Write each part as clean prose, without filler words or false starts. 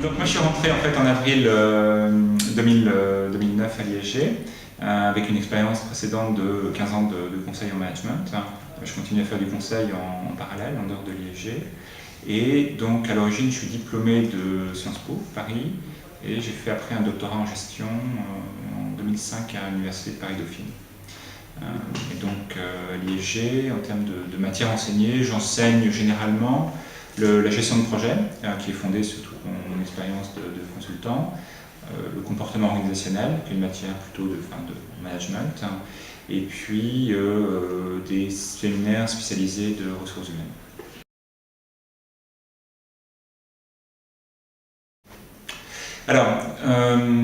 Donc moi je suis rentré en fait en avril 2009 à l'ISG avec une expérience précédente de 15 ans de conseil en management. Je continue à faire du conseil en parallèle, en dehors de l'ISG. Et donc à l'origine je suis diplômé de Sciences Po, Paris, et j'ai fait après un doctorat en gestion en 2005 à l'Université de Paris-Dauphine. Et donc à l'ISG, en termes de matière enseignée, j'enseigne généralement la gestion de projet, qui est fondée sur toute mon expérience de consultant, le comportement organisationnel, qui est une matière plutôt de management, et puis des séminaires spécialisés de ressources humaines. Alors,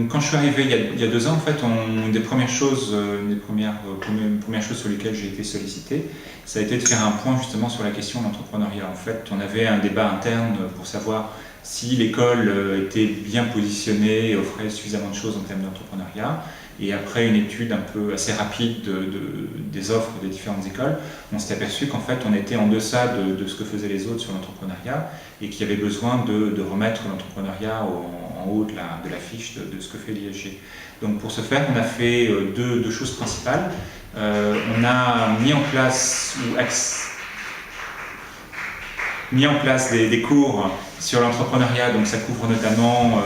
quand je suis arrivé il y a 2 ans, en fait, une des premières choses sur lesquelles j'ai été sollicité, ça a été de faire un point justement sur la question de l'entrepreneuriat. En fait, on avait un débat interne pour savoir si l'école était bien positionnée et offrait suffisamment de choses en termes d'entrepreneuriat. Et après une étude un peu assez rapide des offres des différentes écoles, on s'est aperçu qu'en fait on était en deçà de ce que faisaient les autres sur l'entrepreneuriat et qu'il y avait besoin de remettre l'entrepreneuriat en haut de la fiche de ce que fait l'ISG. Donc pour ce faire, on a fait deux choses principales. On a mis en place des cours sur l'entrepreneuriat, donc ça couvre notamment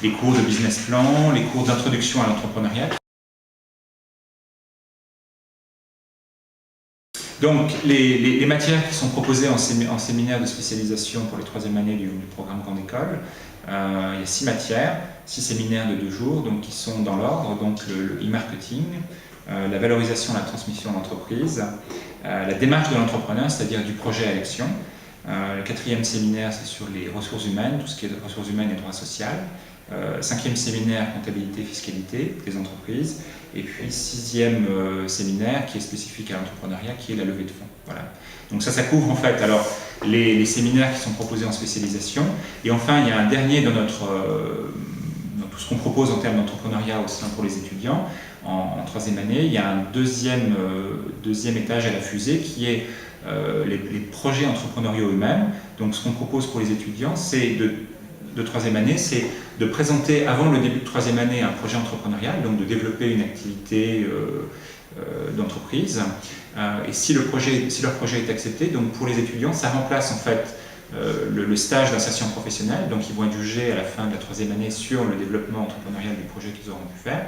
les cours de business plan, les cours d'introduction à l'entrepreneuriat. Donc les matières qui sont proposées en séminaire de spécialisation pour les 3e années du programme Grande École, il y a 6 matières, 6 séminaires de 2 jours, donc qui sont dans l'ordre, donc le e-marketing, la valorisation et la transmission d'entreprise, la démarche de l'entrepreneur, c'est-à-dire du projet à l'action. Le 4e séminaire, c'est sur les ressources humaines, tout ce qui est ressources humaines et droit social. 5e séminaire, comptabilité et fiscalité des entreprises. Et puis 6e séminaire qui est spécifique à l'entrepreneuriat, qui est la levée de fonds. Voilà. Donc ça couvre en fait alors les séminaires qui sont proposés en spécialisation. Et enfin, il y a un dernier dans dans tout ce qu'on propose en termes d'entrepreneuriat au sein pour les étudiants. En 3e année, il y a un deuxième étage à la fusée qui est les projets entrepreneuriaux eux-mêmes. Donc ce qu'on propose pour les étudiants, c'est de 3e année, c'est de présenter avant le début de 3e année un projet entrepreneurial, donc de développer une activité d'entreprise. Et si leur projet est accepté, donc pour les étudiants, ça remplace en fait le stage d'insertion professionnelle, donc ils vont être jugés à la fin de la 3e année sur le développement entrepreneurial du projet qu'ils auront pu faire.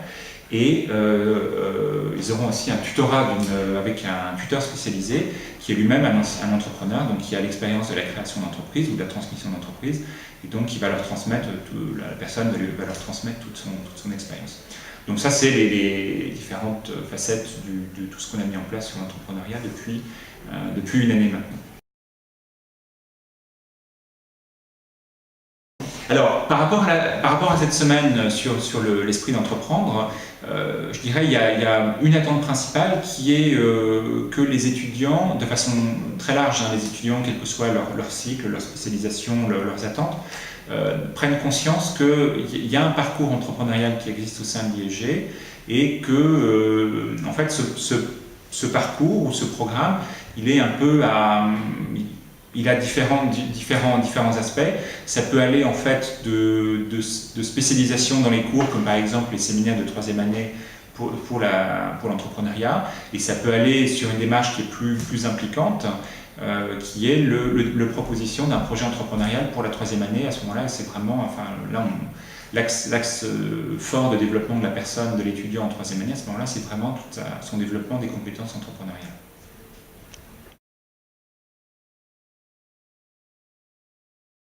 Et ils auront aussi un tutorat avec un tuteur spécialisé qui est lui-même un entrepreneur, donc qui a l'expérience de la création d'entreprise ou de la transmission d'entreprise, et donc qui va leur transmettre, la personne va leur transmettre toute son expérience. Donc ça, c'est les différentes facettes de tout ce qu'on a mis en place sur l'entrepreneuriat depuis une année maintenant. Alors, par rapport à cette semaine sur l'esprit d'entreprendre, je dirais qu'il y a une attente principale qui est que les étudiants, de façon très large, les étudiants, quel que soit leur cycle, leur spécialisation, leurs attentes, prennent conscience qu'il y a un parcours entrepreneurial qui existe au sein de l'ISG et que, en fait, ce parcours ou ce programme, il est un peu il a différents aspects. Ça peut aller en fait de spécialisation dans les cours, comme par exemple les séminaires de 3e année pour l'entrepreneuriat, et ça peut aller sur une démarche qui est plus impliquante, qui est la proposition d'un projet entrepreneurial pour la 3e année. À ce moment-là, c'est vraiment, l'axe fort de développement de la personne, de l'étudiant en 3e année. À ce moment-là, c'est vraiment tout son développement des compétences entrepreneuriales.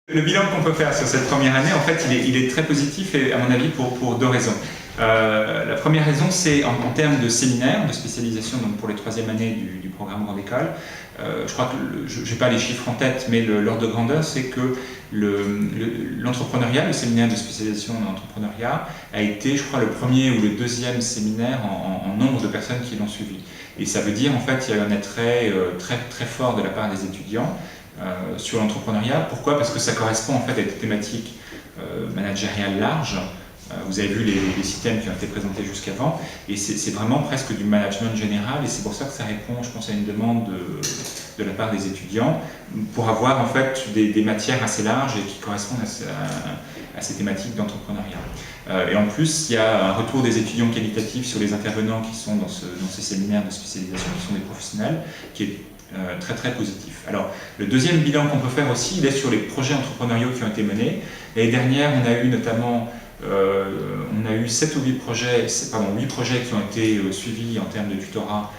Le bilan qu'on peut faire sur cette première année, en fait, il est très positif, et à mon avis pour 2 raisons. La première raison, c'est en termes de séminaires, de spécialisation, donc pour les 3e années du programme Grande École. Je crois que, je n'ai pas les chiffres en tête, mais l'ordre de grandeur, c'est que l'entrepreneuriat, le séminaire de spécialisation en entrepreneuriat, a été, je crois, le 1er ou le 2e séminaire en nombre de personnes qui l'ont suivi. Et ça veut dire, en fait, qu'il y a un attrait très fort de la part des étudiants sur l'entrepreneuriat. Pourquoi ? Parce que ça correspond en fait à des thématiques managériales larges, Vous avez vu les systèmes qui ont été présentés jusqu'avant, et c'est vraiment presque du management général, et c'est pour ça que ça répond, je pense, à une demande de la part des étudiants, pour avoir en fait des matières assez larges et qui correspondent à ces thématiques d'entrepreneuriat. Et en plus, il y a un retour des étudiants qualitatifs sur les intervenants qui sont dans ces séminaires de spécialisation, qui sont des professionnels, qui est très très positif. Alors, le deuxième bilan qu'on peut faire aussi, il est sur les projets entrepreneuriaux qui ont été menés. L'année dernière, on a eu notamment 7 ou 8 projets, 8 projets qui ont été suivis en termes de tutorat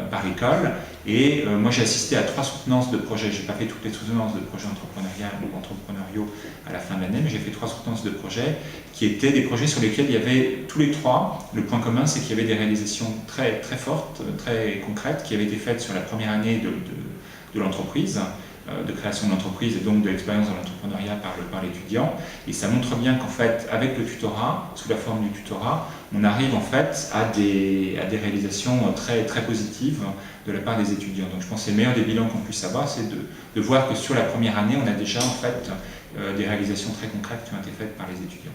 par l'école, et moi j'ai assisté à 3 soutenances de projets. Je n'ai pas fait toutes les soutenances de projets entrepreneuriaux à la fin de l'année, mais j'ai fait 3 soutenances de projets qui étaient des projets sur lesquels il y avait tous les 3. Le point commun, c'est qu'il y avait des réalisations très, très fortes, très concrètes, qui avaient été faites sur la première année de l'entreprise, de création de l'entreprise, et donc de l'expérience de l'entrepreneuriat par l'étudiant. Et ça montre bien qu'en fait, avec le tutorat, sous la forme du tutorat, on arrive en fait à des réalisations très, très positives de la part des étudiants. Donc je pense que c'est le meilleur des bilans qu'on puisse avoir, c'est de voir que sur la première année, on a déjà en fait des réalisations très concrètes qui ont été faites par les étudiants.